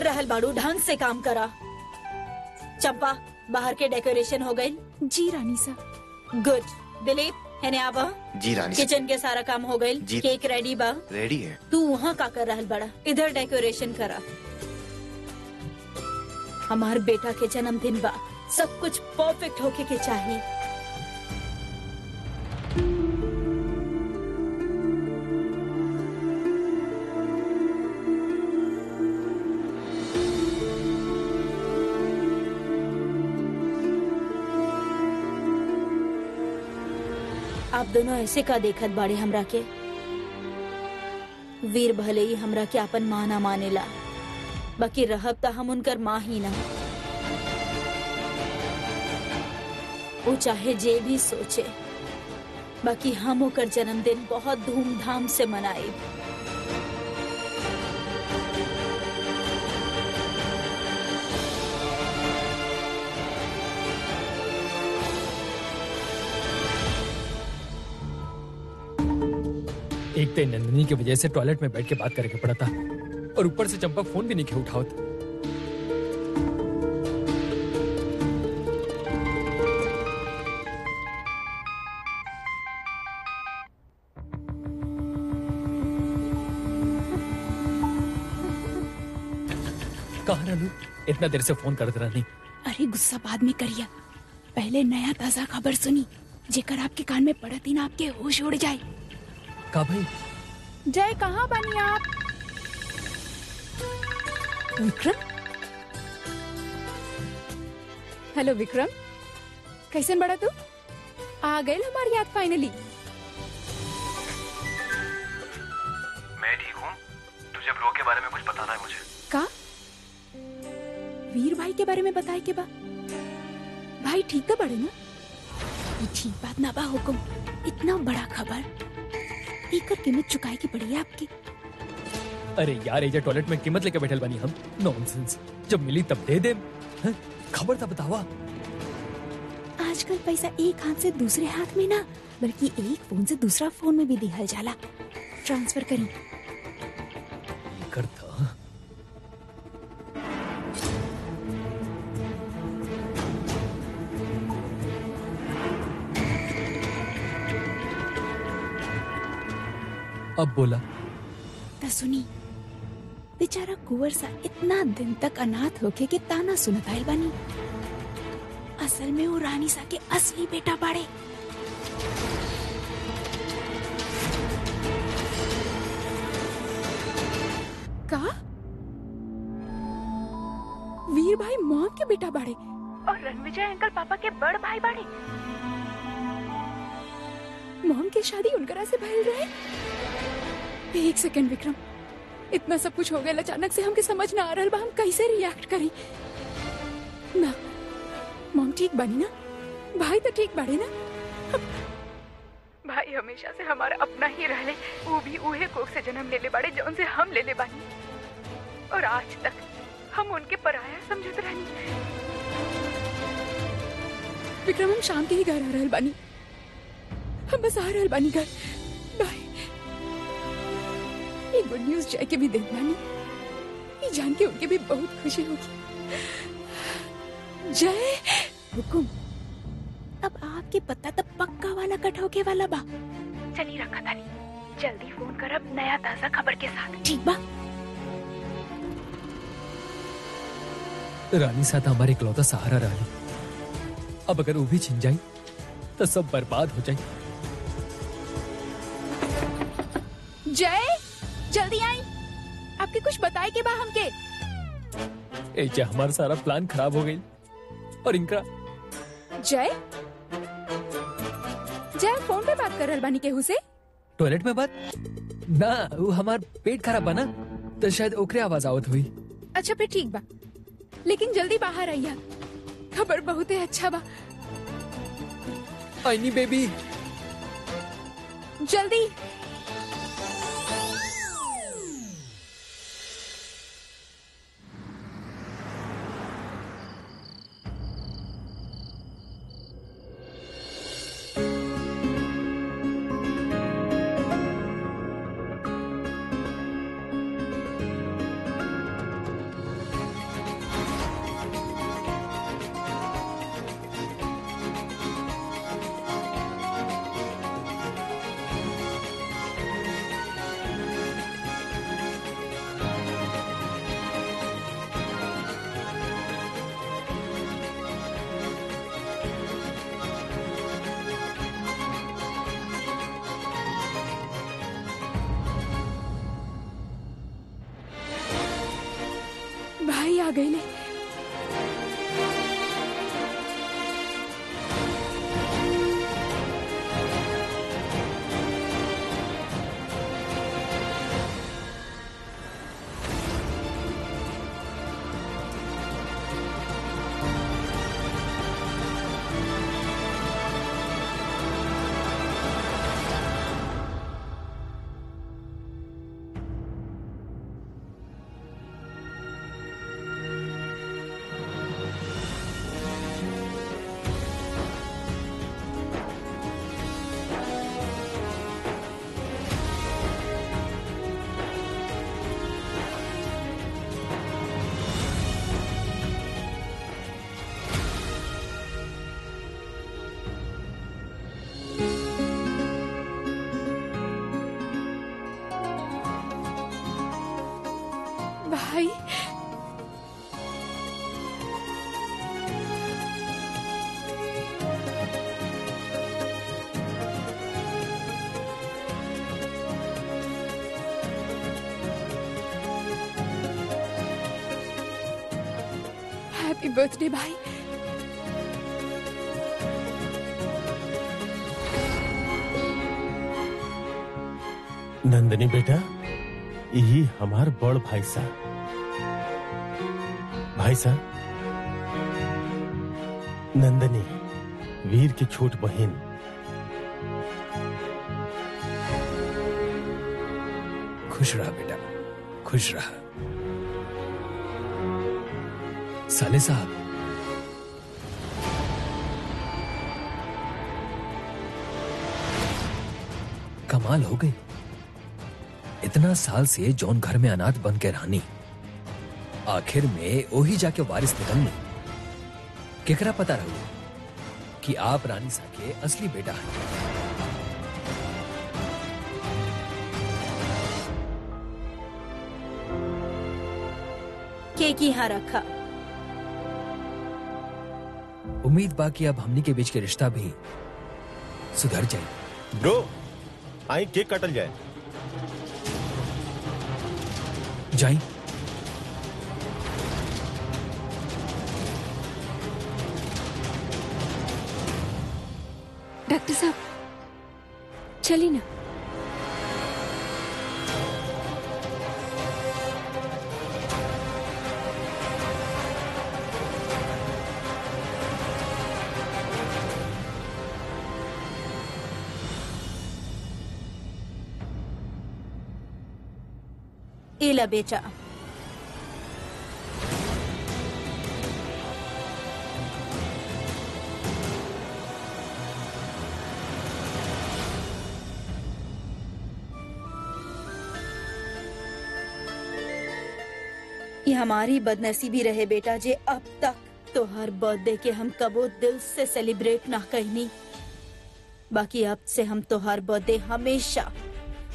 रहल बाड़ू, ढंग से काम करा। चंपा, बाहर के डेकोरेशन हो गई? जी रानी सा। गुड। दिलीप, है ने आबा? जी रानी सा। किचन के सारा काम हो गई? जी। केक रेडी बा? रेडी है। तू वहाँ का कर रहल बड़ा, इधर डेकोरेशन करा। हमार बेटा के जन्मदिन बा, सब कुछ परफेक्ट होके के चाहिए। आप दोनों ऐसे का देखत बाड़े हमरा के? वीर भले ही हमरा के अपन माँ ना मानेला, बाकी रहब त हम उनकर माँ ही ना। वो चाहे जे भी सोचे, बाकी हम ओकर जन्मदिन बहुत धूमधाम से मनाए। एक तो नंदिनी की वजह से टॉयलेट में बैठ के बात करके पड़ा था, और ऊपर से चंपा फोन भी नहीं क्यों उठावत। कहाँ रहलू? इतना देर से फोन करते रहनी। अरे गुस्सा बाद में करिया, पहले नया ताजा खबर सुनी, जेकर आपके कान में पड़ती ना आपके होश उड़ जाए। का भाई? जय, कहाँ बनी आप? विक्रम? हेलो विक्रम, कैसन बड़ा तू? आ गए हमारी याद फाइनली। मैं ठीक हूँ। तुझे ब्रो के बारे में कुछ बताना है मुझे। का? वीर भाई के बारे में बताए के बा? भाई ठीक तो बड़े ना? ये ठीक बात ना बा हुकुम, इतना बड़ा खबर एकर कीमत चुकाए की पड़ी है आपकी। अरे यार, एजा टॉयलेट में कीमत लेके बैठल बनी हम। नॉनसेंस, जब मिली तब दे दे। खबर था बतावा। आजकल पैसा एक हाथ से दूसरे हाथ में ना, बल्कि एक फोन से दूसरा फोन में भी दिहल जाला। ट्रांसफर करी। करता अब बोला तो सुनी, बेचारा कुंवर सा इतना दिन तक अनाथ होके के ताना सुनत आइल बानी। असल में वो रानी सा के असली बेटा बाड़े। का? वीर भाई मॉम के बेटा बाड़े और रणविजय अंकल पापा के बड़ भाई बाड़े। मॉम की शादी उनकरा से भइल रहे। एक सेकंड विक्रम, इतना सब कुछ हो गया अचानक से, हमके समझ ना आ रहा बा हम कैसे रिएक्ट करी। ना, मॉम ठीक बनी ना? भाई तो ठीक बाड़े ना? भाई हमेशा से हमारा अपना ही रहले, वो भी उहे कोख से जन्म ले ले बाड़े जौन से हम ले ले बानी, और आज तक हम उनके पराया समझत रहनी। विक्रम, हम शाम के ही घर आ रहल बानी, हम बस आ रहल बानी घर। बाय। ये गुड न्यूज जय के भी देख बानी, ये जान के उनके भी बहुत खुशी होगी। जय, हुकुम, अब आपके पता तब पक्का वाला कट होके वाला बा। चली रखा था, जल्दी फोन करब नया ताजा खबर के साथ, ठीक बा? रानी साथ हमारे इकलौता सहारा रही। अब अगर वो भी छिन जाए तो सब बर्बाद हो जाए। जय, जल्दी आई, आपके कुछ बताए के बा हमके। एजा हमारा सारा प्लान खराब हो गई, और इनका। जय, जय फोन पे बात कर रहल बानी केहू से? टॉयलेट में बात ना, वो हमार पेट खराब बना तो शायद ओकरे आवाज आवत हुई। अच्छा फिर ठीक बा, लेकिन जल्दी बाहर आइया, खबर बहुत ही अच्छा बा। आईनी बेबी, जल्दी। आ गई ले। भाई हैप्पी बर्थडे भाई। नंदनी बेटा, यही हमार बड़ भाई साहब। भाई साहब, नंदनी वीर की छोट बहन। खुश रहा बेटा, खुश रहा। साले साहब, कमाल हो गई। इतना साल से जौन घर में अनाथ बन के रानी, आखिर में वही जाके वारिस निकलने। केकरा पता रहो कि आप रानी सा के असली बेटा हैं। केक यहाँ रखा। उम्मीद बा कि अब हमनी के बीच के रिश्ता भी सुधर जाए। ब्रो, आई केक काटल जाए। जाई। डॉक्टर साहब चलिए ना। इला बेटा, ये हमारी बदनसीबी रहे बेटा जे अब तक तो हर बर्थडे के हम कबो दिल से सेलिब्रेट ना कहनी। बाकी अब से हम तो हर बर्थडे हमेशा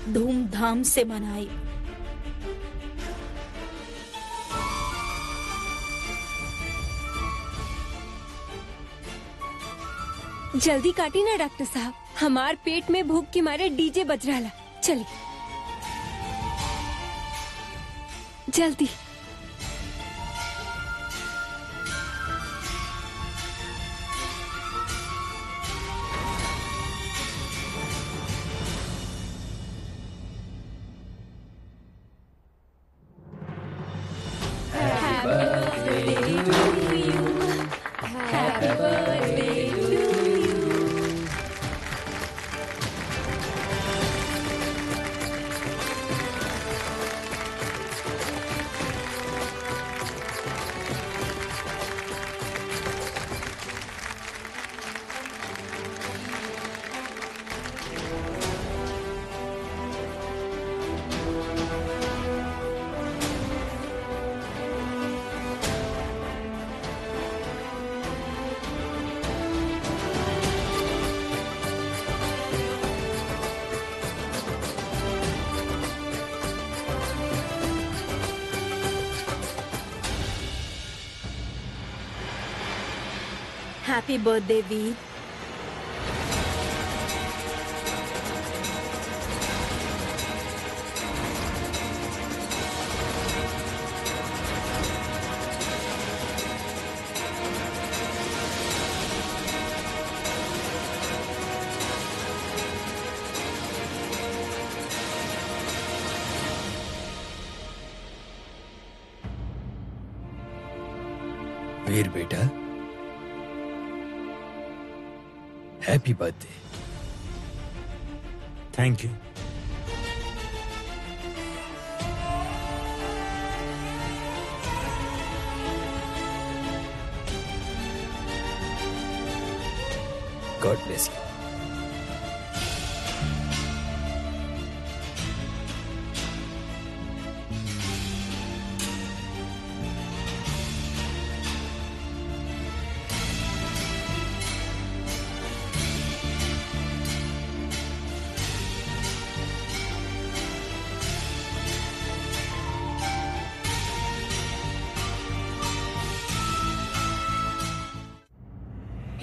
धूमधाम से मनाई। जल्दी काटी ना डॉक्टर साहब, हमार पेट में भूख के मारे डीजे बज रहा। चलिए जल्दी। Happy birthday Veer. वीर बेटा, happy birthday. Thank you. God bless you.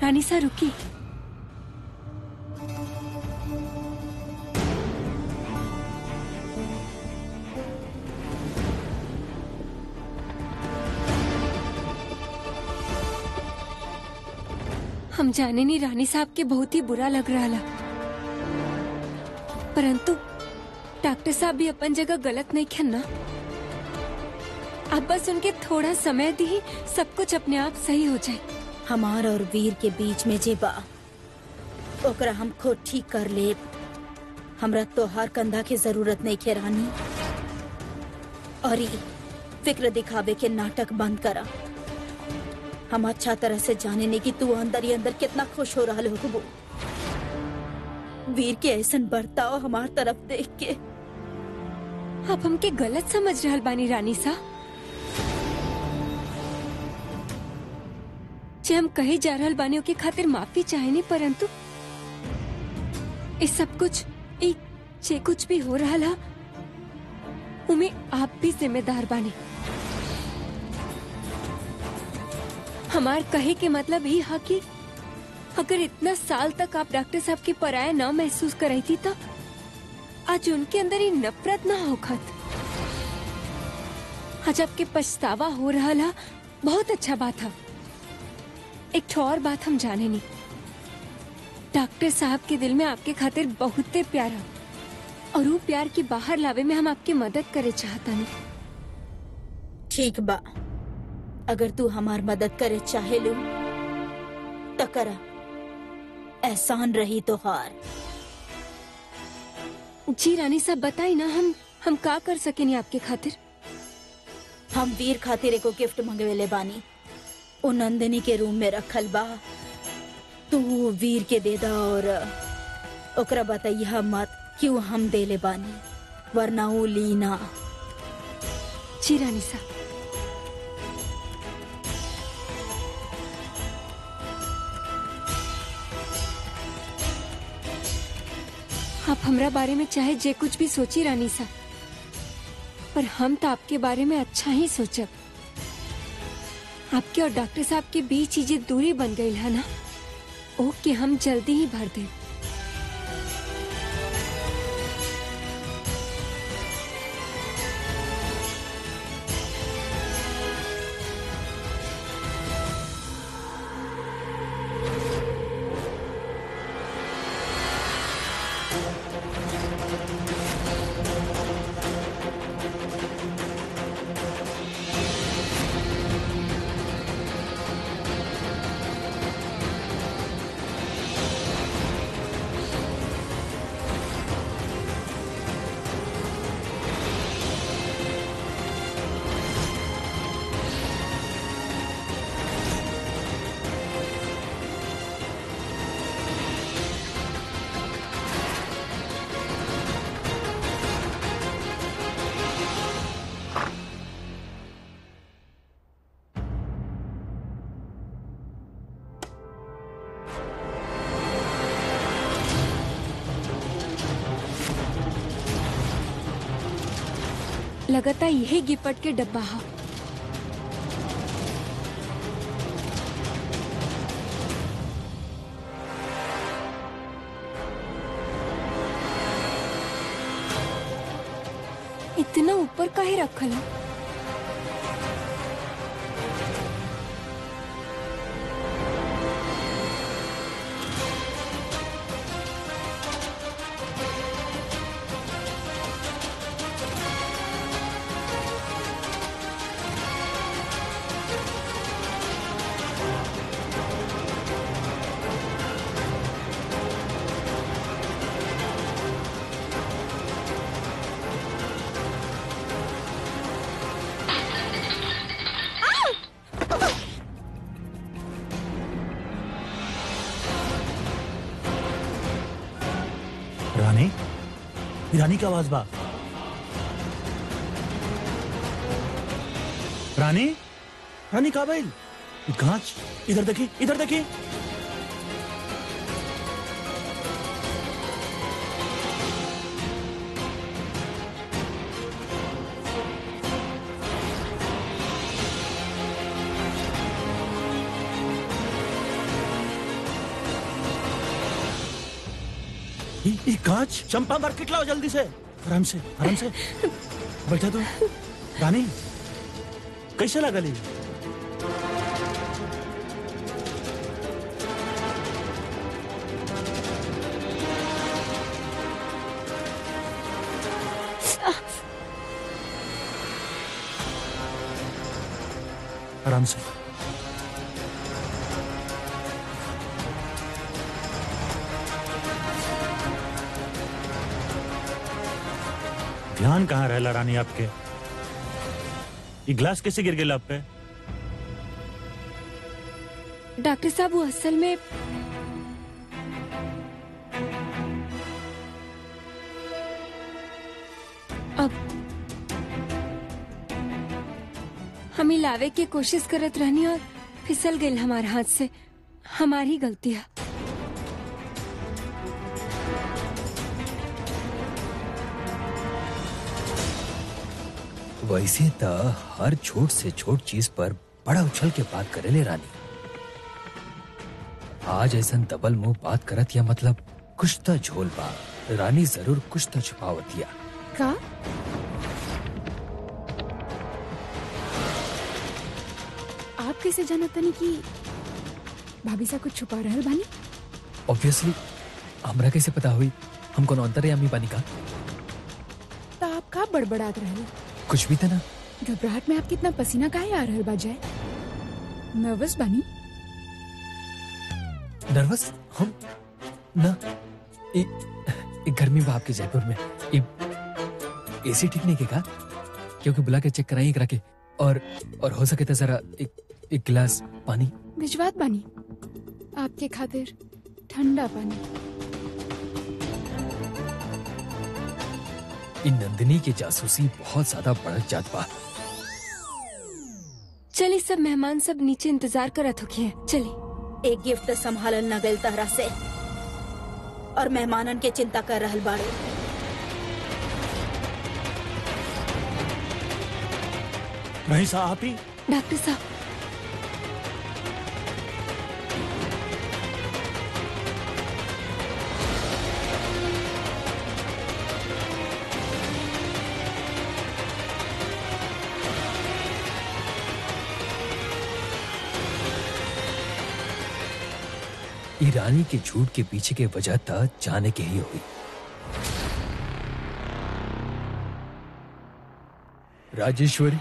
Rani सा रुकी। हम जाने नहीं रानी साहब के बहुत ही बुरा लग रहा ला, परंतु डॉक्टर साहब भी अपन जगह गलत नहीं खेलना। अब बस उनके थोड़ा समय दी, सब कुछ अपने आप सही हो जाए। हमार और वीर के बीच में जे बा ओकरा हम खुद ठीक कर ले। हमरा तोहार कंधा की जरूरत नहीं खे रानी। और ये फिक्र दिखावे के नाटक बंद करा। हम अच्छा तरह से जाने नहीं कि तू अंदर ही अंदर कितना खुश हो रहा हो। वीर के ऐसा बर्ताव हमार तरफ देख के आप हमके गलत समझ रहल बानी रानी सा। जे हम कहे जा रहल बानी ओके खातिर माफी चाहेनी, परंतु इस सब कुछ जे कुछ भी हो रहा ला उमे आप भी जिम्मेदार बानी। हमार कहे के मतलब ही है कि अगर इतना साल तक आप डॉक्टर साहब की पराया ना महसूस कर रही थी तो आज उनके अंदर ही नफरत ना होखत। आज आपके पछतावा हो रहा ला, बहुत अच्छा बात है। एक और बात हम जाने नहीं, डॉक्टर साहब के दिल में आपके खातिर बहुत प्यार है और वो प्यार की बाहर लावे में हम आपकी मदद करे चाहता नहीं। ठीक बा, अगर तू हमार मदद करे चाहे लू तो करा। एहसान रही तो हार। जी रानी साहब बताई ना, हम का कर सकेनी आपके खातिर। हम वीर खातिर एको गिफ्ट मंगवेले बानी, ओ नंदिनी के रूम में रखल बा। तू वीर के दे दा और ओकरा बताइया मत क्यों हम देले बानी, वरना वो लीना। जी रानी साहब। आप हमरा बारे में चाहे जे कुछ भी सोची रानी साहब, पर हम तो आपके बारे में अच्छा ही सोचब। आपके और डॉक्टर साहब के बीच चीजें दूरी बन गई है ना, ओके हम जल्दी ही भर दें। लगता यही गिफ्ट के डब्बा है। इतना ऊपर काहे रखल है? रानी की आवाज बा। रानी, रानी कहाँ भाई? कांच, इधर देखी, इधर देखी। ये कांच चंपा मार्केट लाओ जल्दी से। आराम से, आराम से बैठा तू। रानी कैसे लगा ली? आराम से। ध्यान कहाँ रहला रानी आपके? ये ग्लास कैसे गिर गया आप पे? डॉक्टर साहब वो असल में अब हम लावे की कोशिश करत रहनी और फिसल गई हमारे हाथ से। हमारी गलती है। वैसे तो हर छोट से छोट चीज पर बड़ा उछल के बात करेले रानी। आज ऐसा दबल मुंह बात करत या मतलब कुछ तो झोल बा। रानी जरूर कुछ तो छुपावतिया। का? आप कैसे जानत तनी कि भाभी सा कुछ छुपा रहल बानी? ऑब्वियसली हमरा कैसे पता हुई? हम कोनो अंतर्यामी बानी का? तो आप का बड़बड़ात रहल? कुछ भी था ना। घबराहट में आप कितना पसीना काहे आ रहल बा जाए? नर्वस बानी? नर्वस हम ना। एक गर्मी बा आपके जयपुर में। एसी ठीक नहीं केगा? क्योंकि बुला के चेक कराइए करा के। और हो सके तो जरा एक गिलास पानी भिजवात बानी आपके खातिर, ठंडा पानी। इन नंदिनी की जासूसी बहुत ज्यादा बढ़ जात बा। चलिए सब मेहमान सब नीचे इंतजार करत होखिए। चलिए। एक गिफ्ट संभालन न गइल तहरा से और मेहमानन के चिंता कर रहल बाड़े। नहीं सा आप ही? डॉक्टर साहब ईरानी के झूठ के पीछे के वजह था जाने के ही हुई। राजेश्वरी,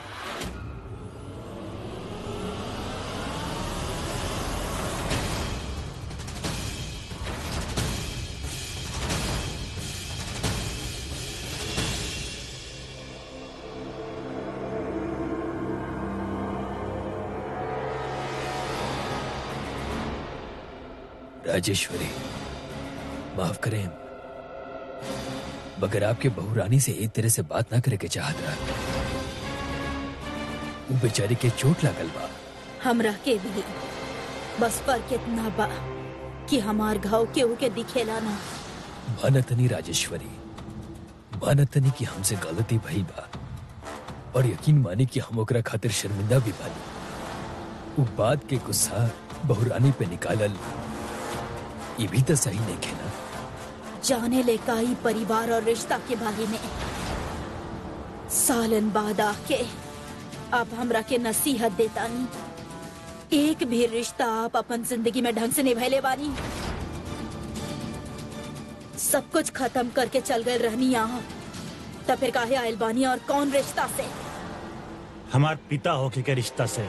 राजेश्वरी माफ करें मगर आपके बहू रानी से एक तरह से बात ना करे के चाहत रहा। वो बेचारी के चोट लागल बा। हमरा के भी बस फर्क इतना बा कि हमार घाव केहू के दिखेला ना। मानतनी राजेश्वरी, मानतनी कि हमसे गलती भई बा और यकीन मानी कि हम ओकरा खातिर शर्मिंदा भी बानी। वो बात के गुस्सा बहू रानी पे निकालल ये भी तो सही नहीं है ना। जाने ले काई परिवार और रिश्ता के बारे में सालन बाद आके आप हमरा के नसीहत देतानी। एक भी रिश्ता आप अपन जिंदगी में ढंग से निभैले बानी। सब कुछ खत्म करके चल गए रहनी यहाँ, तब फिर काहे आयल बानी और कौन रिश्ता से? हमार पिता होके के रिश्ता से।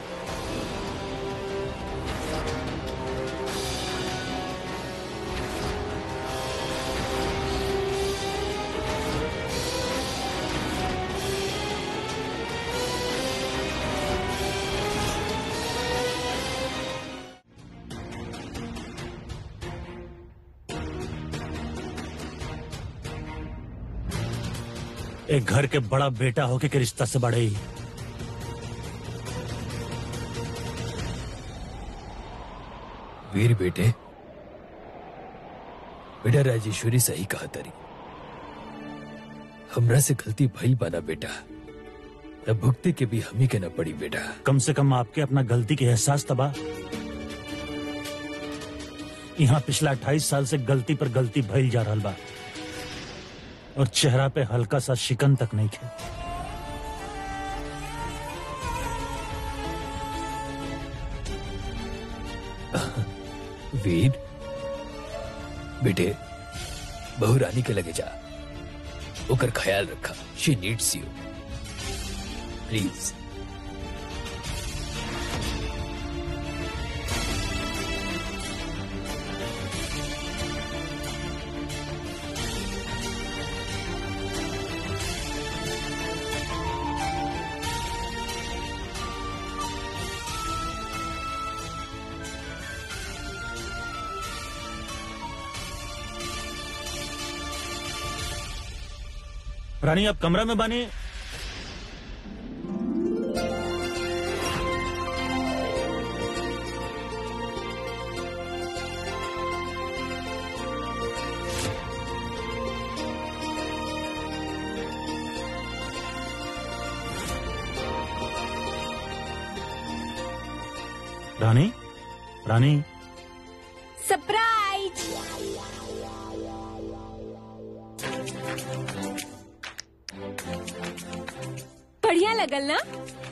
एक घर के बड़ा बेटा होके के रिश्ता से बड़े ही। वीर बेटे, बेटा राजेश्वरी सही कहा तरी। हमरा से गलती भइल बना बेटा, तब भुगते के भी हमी के न पड़ी बेटा। कम से कम आपके अपना गलती के एहसास तबा। यहाँ पिछला 28 साल से गलती पर गलती भइल जा रहल बा और चेहरा पे हल्का सा शिकन तक नहीं खे। वीर बेटे, बहू रानी के लगे जा, ओकर ख्याल रखा। She needs you, please. Rani आप कमरा में बानी। रानी, रानी, सरप्राइज। बढ़िया लगल ना?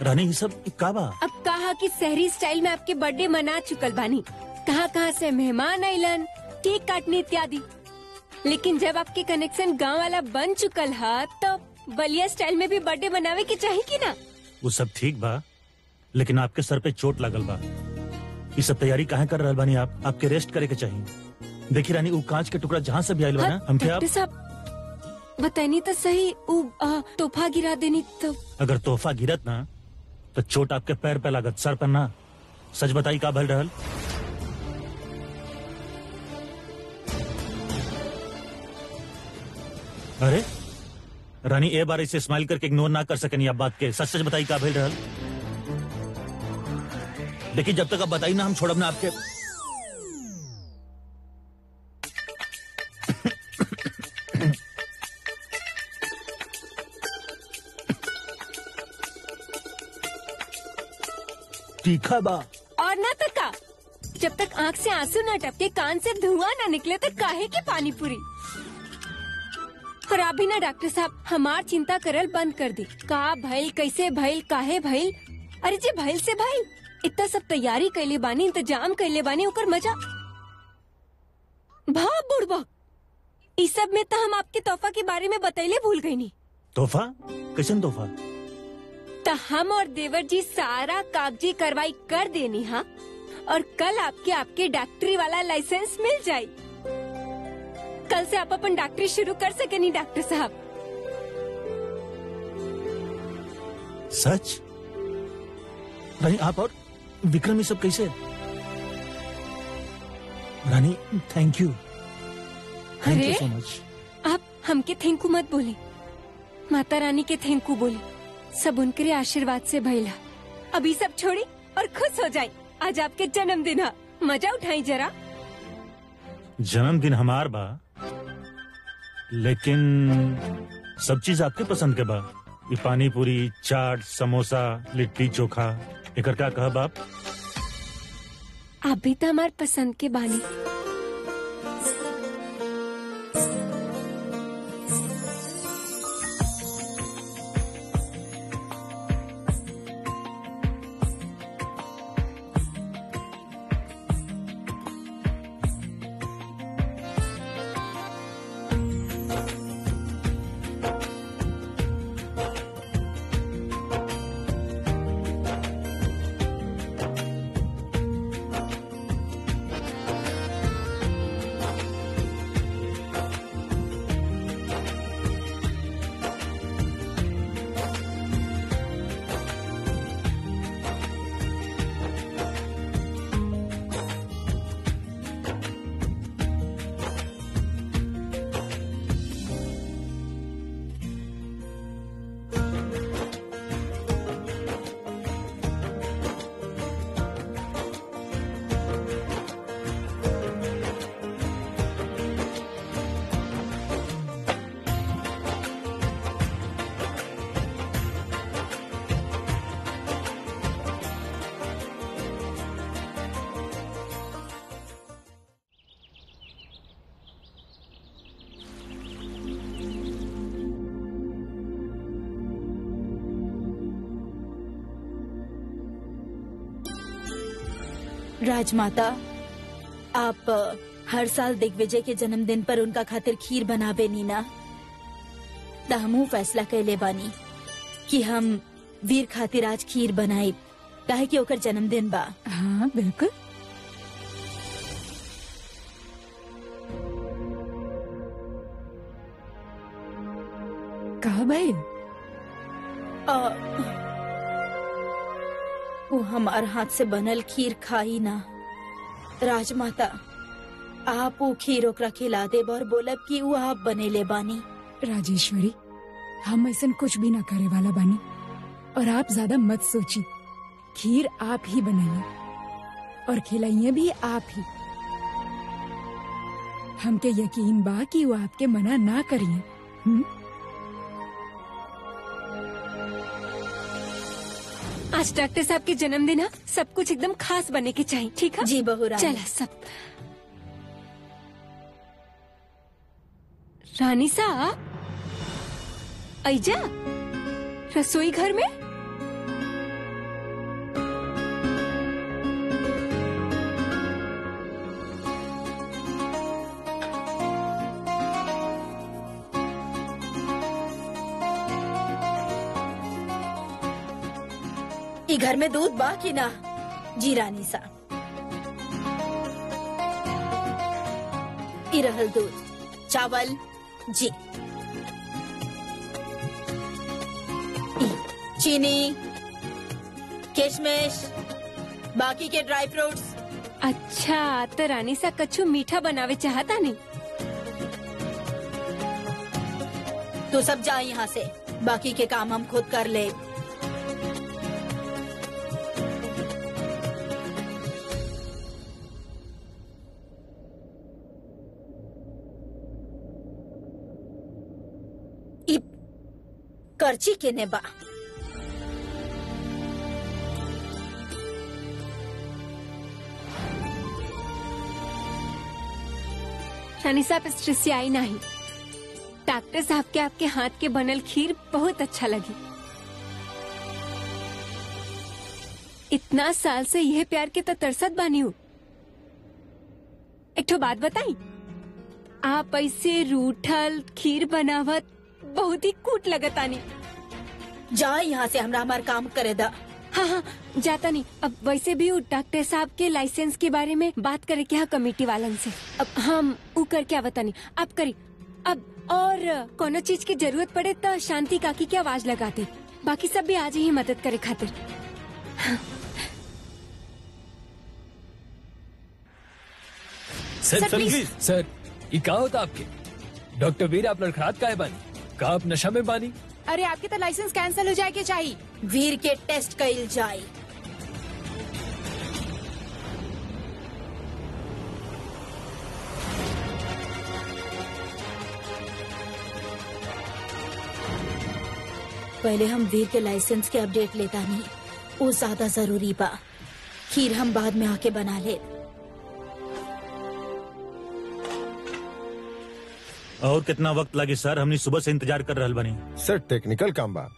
रानी ये सब का बा? अब कहा कि शहरी स्टाइल में आपके बर्थडे मना चुकल बानी, कहाँ कहाँ से मेहमान आइलन, केक काटने इत्यादि। लेकिन जब आपके कनेक्शन गांव वाला बन चुकल है, तो बलिया स्टाइल में भी बर्थडे मनावे के चाहिए कि ना? वो सब ठीक बा, लेकिन आपके सर पे चोट लगल बा। ये सब तैयारी काहे कर रहल बानी आप? आपके रेस्ट करे के चाहिए। देखी रानी, वो कांच के टुकड़ा जहाँ से भी आइल बा ना, हमके आप डॉक्टर साहब बताइनी तो सही, तोहफा गिरा देनी तो। अगर तोहफा गिरत ना तो चोट आपके पैर पे लागत, सर पर ना। सच बताई का भल रहल? अरे रानी, ए बार इसे स्माइल करके इग्नोर ना कर सकेनी आप बात के। सच सच बताई का भल रहल? देखिए जब तक आप बताई ना, हम छोड़ब ना आपके। तीखा बा और ना तो का, जब तक आँख से आंसू न टपके, कान से धुआं न निकले, तो काहे की पानी पूरी। और आप भी ना डॉक्टर साहब, हमार चिंता करल बंद कर दी। का भइल, कैसे भइल, काहे भइल? अरे जी भइल से भइल, इतना सब तैयारी कैले बानी, इंतजाम कैले बानी, ओकर मजा भाव बुड़बक। इस सब में तो हम आपके तोहफा के बारे में बतैले भूल गई नी। तोहफा? कैसन तोहफा? तो हम और देवर जी सारा कागजी कार्रवाई कर देनी। हाँ, और कल आपके डॉक्टरी वाला लाइसेंस मिल जाये। कल से आप अपन डॉक्टरी शुरू कर सके नी डॉक्टर साहब। सच? रानी आप और विक्रम ये सब कैसे? रानी थैंक यू, थैंक यू अरे सो मच। आप हमके थैंकू मत बोले, माता रानी के थैंकू बोले। सब उनके आशीर्वाद से भइला। अभी सब छोड़ी और खुश हो जाए। आज आपके जन्मदिन है, मजा उठाई जरा। जन्मदिन हमार बा, लेकिन सब चीज आपके पसंद के बा। ये पानी पूरी, चाट, समोसा, लिट्टी चोखा, एकर क्या कहब आप? आप भी तो हमारे पसंद के बानी। राजमाता, आप हर साल दिग्विजय के जन्मदिन पर उनका खातिर खीर बनावे नी ना? त हमहू फैसला कैले बानी कि हम वीर खातिर आज खीर बनाई, काहे कि ओकर जन्मदिन बा। हाँ बिल्कुल। कहा भाई? वो हमार हाथ से बनल खीर खाई ना। राजमाता, आप वो खीर ओकरा खिला देब और बोलब कि वो आप बनेले बानी। राजेश्वरी, हम ऐसा कुछ भी ना करे वाला बानी, और आप ज्यादा मत सोची। खीर आप ही बनाइए और खिलाइए भी आप ही। हमके यकीन बा कि वो आपके मना ना करिए। आज डॉक्टर साहब के जन्मदिन है, सब कुछ एकदम खास बने के चाहिए, ठीक है? जी बहू रानी। चला सब। रानी साहब, आइजा रसोई घर में। ई घर में दूध बा कि ना? जी रानी साहब, ई रहल दूध, चावल जी, ई चीनी, किशमिश, बाकी के ड्राई फ्रूट्स। अच्छा, तो रानी सा कच्छु मीठा बनावे चाहता नहीं? तो सब जाए यहाँ से, बाकी के काम हम खुद कर ले। करची केने बा? रानी साहब स्ट्रेस से आई नहीं। डॉक्टर साहब के आपके हाथ के बनल खीर बहुत अच्छा लगी। इतना साल से यह प्यार के तो तरसत बानी हूँ। एक ठो बात बताई, आप ऐसे रूठल खीर बनावत बहुत ही कूट लगत आनी। जा यहाँ से, हमरा हमार काम करे दा। हाँ हाँ जाता नहीं। अब वैसे भी डॉक्टर साहब के लाइसेंस के बारे में बात करे क्या कमेटी वालन से। अब हम ऊ कर क्या बतानी, आप करी। अब और कोनो चीज की जरूरत पड़े तो शांति काकी की आवाज लगाते, बाकी सब भी आज ही मदद करे खातिर। सर प्लीज। सर, ये क्या होता आपके? डॉक्टर वीर आप लड़खड़ात का है बानी का? आप नशा में बानी? अरे आपके तो लाइसेंस कैंसिल हो जाए के चाहिए। वीर के टेस्ट कइल जाए। पहले हम वीर के लाइसेंस के अपडेट लेता नहीं, वो ज्यादा जरूरी बा। खीर हम बाद में आके बना ले। और कितना वक्त लगे सर? हमने सुबह से इंतजार कर रहल बानी। सर टेक्निकल काम बा,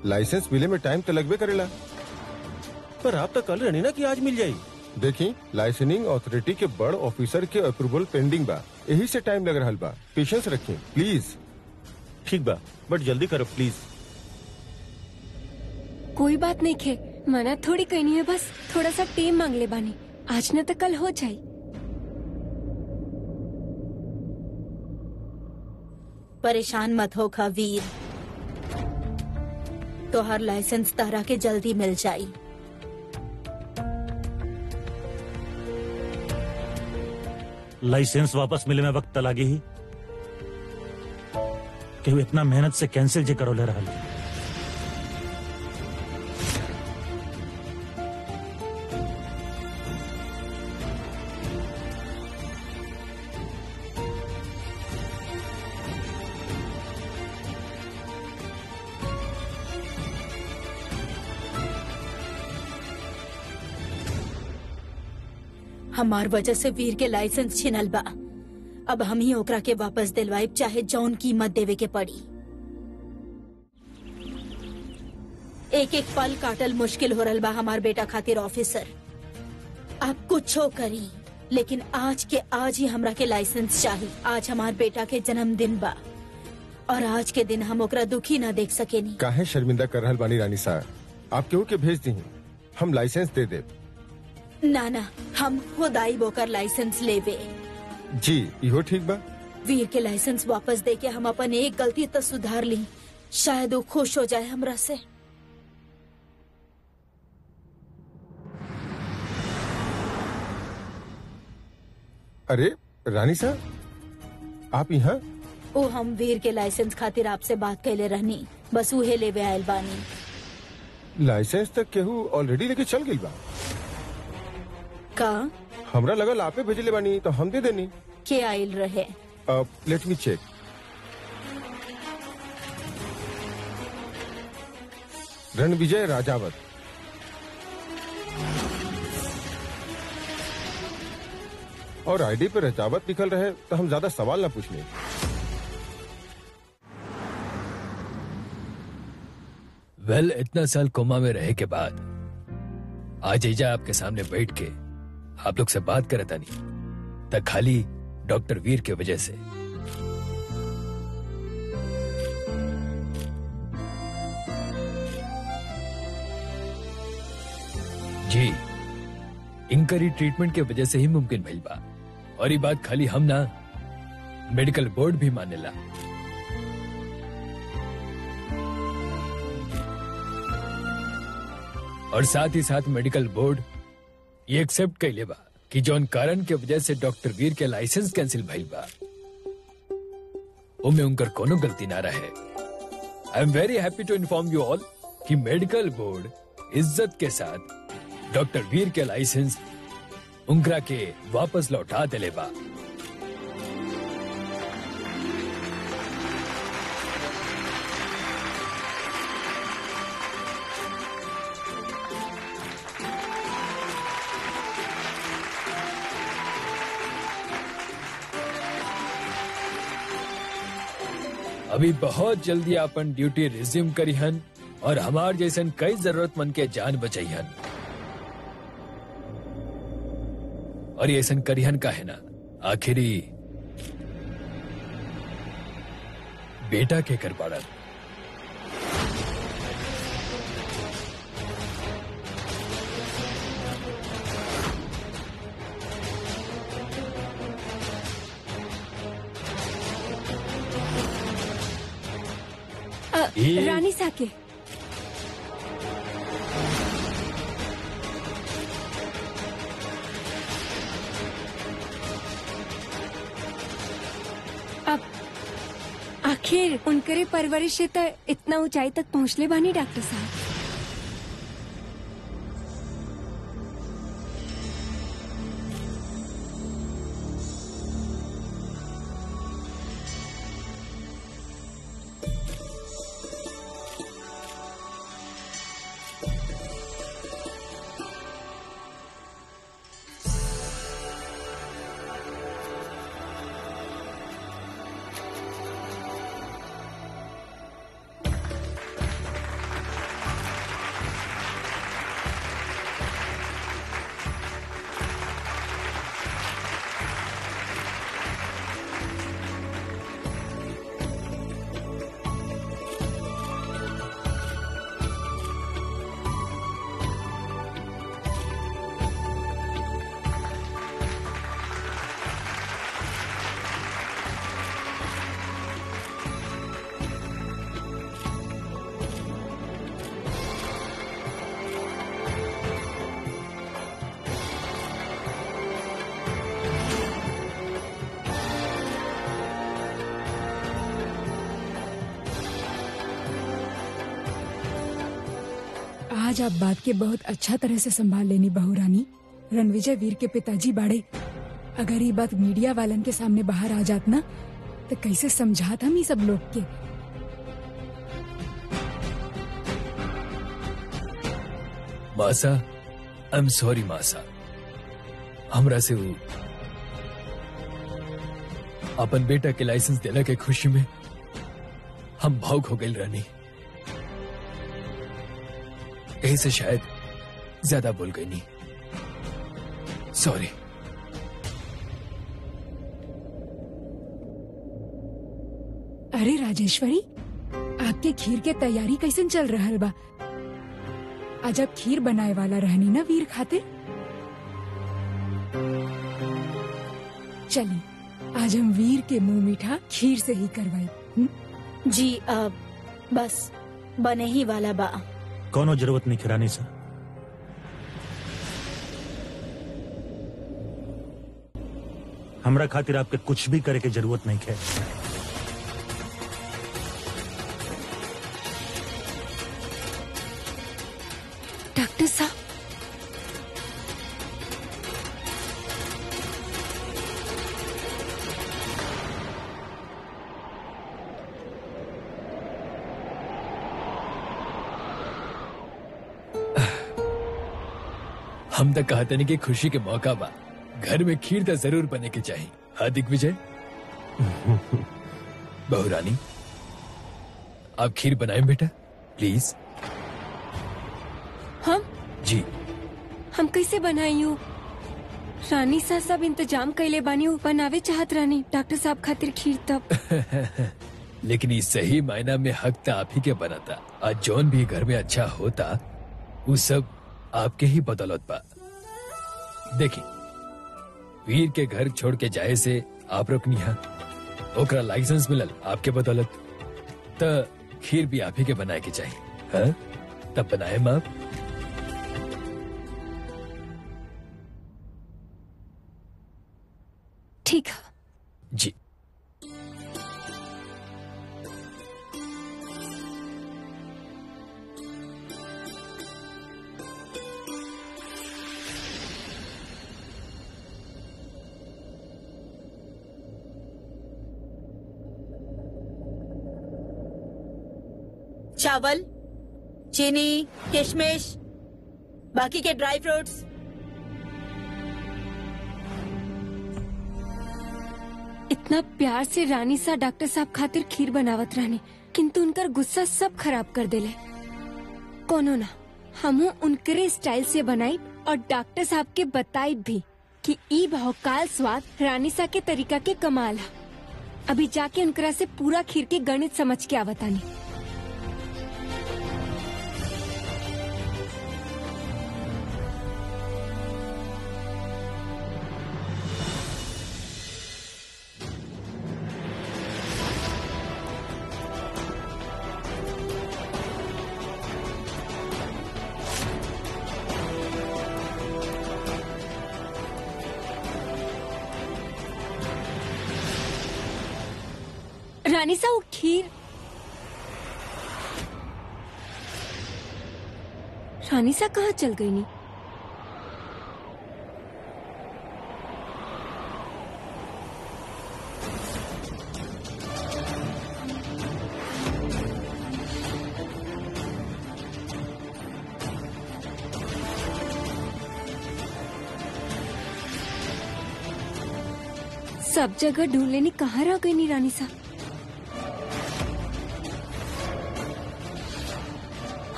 लाइसेंस मिले में टाइम तो लगबे करेला। पर आप तो कल रहनी ना कि आज मिल जाये। देखी, लाइसेंसिंग अथॉरिटी के बड़ ऑफिसर के अप्रूवल पेंडिंग बा, यही से टाइम लग रहा बा। पेशेंस रखिए प्लीज। ठीक बा, बट जल्दी करो प्लीज। कोई बात नहीं खे, मना थोड़ी कहनी है, बस थोड़ा सा टाइम मांग ले बानी। आज न तो कल हो जाये। परेशान मत हो खा वीर, तो हर लाइसेंस तारा के जल्दी मिल जाई। लाइसेंस वापस मिले में वक्त लगे ही कि वो इतना मेहनत से कैंसिल जे करो ले रहा है। हमार वजह से वीर के लाइसेंस छिनल बा। अब हम ही ओकरा के वापस दिलवाइब, चाहे जौन कीमत देवे के पड़ी। एक एक पल काटल मुश्किल हो रहा बा हमार बेटा खातिर ऑफिसर। आप कुछ हो करी, लेकिन आज के आज ही हमरा के लाइसेंस चाहिए। आज हमार बेटा के जन्मदिन बा और आज के दिन हम ओकरा दुखी ना देख सकेनी। काहे शर्मिंदा कर रहल बानी रानी साहब? आप केहू के भेज दी, हम लाइसेंस दे दे। ना ना, हम खुद आई बोकर लाइसेंस लेवे। जी इहो ठीक बा। वीर के लाइसेंस वापस दे के हम अपन एक गलती तो सुधार ली, शायद वो खुश हो जाए हमरा से। अरे रानी साहब, आप यहाँ? ओ हम वीर के लाइसेंस खातिर आपसे बात कैले रहनी, बस उहे लेवे आयल बानी। लाइसेंस तक केहू ऑलरेडी लेके चल गई बा। का हमरा लगल आपे भेजले बानी तो हम दे देनी। के आयल रहे? Let me check. Ranvijay Rajawat. और आईडी पे राजावत लिखल रहे तो हम ज्यादा सवाल ना पूछ लें। वेल, इतना साल कोमा में रहे के बाद आज एजा आपके सामने बैठ के आप लोग से बात करे था नहीं तक खाली डॉक्टर वीर के वजह से। जी, इनकरी ट्रीटमेंट के वजह से ही मुमकिन भइल बा और ये बात खाली हम ना, मेडिकल बोर्ड भी मानेला। और साथ ही साथ मेडिकल बोर्ड ये एक्सेप्ट कैले बा कि जौन कारण के वजह से डॉक्टर वीर के लाइसेंस कैंसिल भइल बा उनमें उनकर कोनो गलती ना रहे। I am very happy to inform you all कि मेडिकल बोर्ड इज्जत के साथ डॉक्टर वीर के लाइसेंस उनकरा के वापस लौटा देले बा। अभी बहुत जल्दी अपन ड्यूटी रिज्यूम करिहन और हमार जैसन कई जरूरतमंद के जान बचाइहन। और ये ऐसन करिहन का है ना, आखिरी बेटा के कर पड़ल। रानी साके, अब आखिर उनकरे परवरिश से तो इतना ऊंचाई तक पहुंचले बानी डॉक्टर साहब। आज आप बात के बहुत अच्छा तरह से संभाल लेनी बहू रानी। रणविजय वीर के पिताजी बाड़े, अगर ये बात मीडिया वालन के सामने बाहर आ जात ना तो कैसे समझात हम ये सब लोग के। मासा, आई एम सॉरी मासा, हमरा से वो अपन बेटा के लाइसेंस देला के खुशी में हम भावुक हो गए रानी, यही से शायद ज्यादा बोल गई नहीं। सॉरी। अरे राजेश्वरी, आपके खीर के तैयारी कैसन चल रहल बा? आज आप खीर बनाए वाला रहनी ना वीर खातिर। चली आज हम वीर के मुंह मीठा खीर से ही करवाई। जी अब बस बने ही वाला बा। कोनो जरूरत नहीं रानी सा। हमरा खातिर आपके कुछ भी करे के जरूरत नहीं है। डॉक्टर साहब, हम तक कहते नहीं कि खुशी के मौका बा घर में खीर तो जरूर बने के चाहिए। हाँ दिग्विजय। बहू रानी, आप खीर बनाएं बेटा प्लीज। हम कैसे बनाई हूँ? रानी सा सब इंतजाम कैले बानी हूँ, बनावे चाहत रानी डॉक्टर साहब खातिर खीर तब। लेकिन इस सही मायना में हक तो आप ही के बना था। आज जौन भी घर में अच्छा होता वो सब आपके ही बदौलत बा। देखिए, वीर के घर छोड़ के जाए से आप रोकनी है, ओकरा लाइसेंस मिलल आपके बदौलत, तो खीर भी आप ही के बनाए के चाहिए। हाँ? तब बनाए माँ। ठीक है जी। चावल, चीनी, किशमिश, बाकी के ड्राई फ्रूट्स। इतना प्यार से रानी सा डॉक्टर साहब खातिर खीर बनावत रहने, किंतु उनकर गुस्सा सब खराब कर देले। कोनो ना, हमू उनकरे स्टाइल से बनाई और डॉक्टर साहब के बताई भी कि ई बहुकाल स्वाद रानी सा के तरीका के कमाल है। अभी जाके उनकरा से पूरा खीर के गणित समझ के आवतानी। रानी सा वो खीर, रानी सा कहाँ चल गई नी? सब जगह ढूंढ लेनी, कहाँ रह गई नी रानी सा?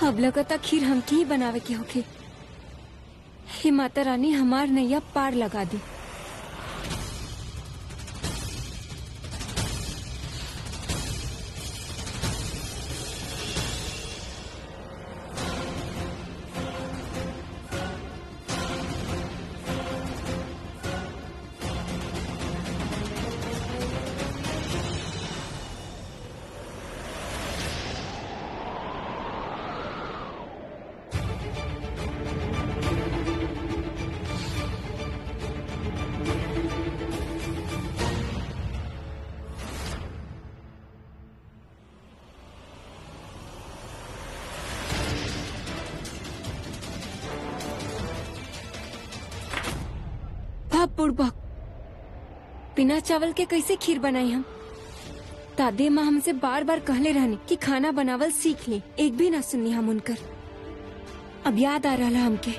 अब लगता खीर हमके ही बनावे के होके। हे माता रानी, हमार नैया पार लगा दी। बुड़बक, बिना चावल के कैसे खीर बनाई हम? दादी माँ हमसे बार बार कहले रहनी कि खाना बनावल सीख ले, एक भी ना सुननी हम उनकर। अब याद आ रहा हमके।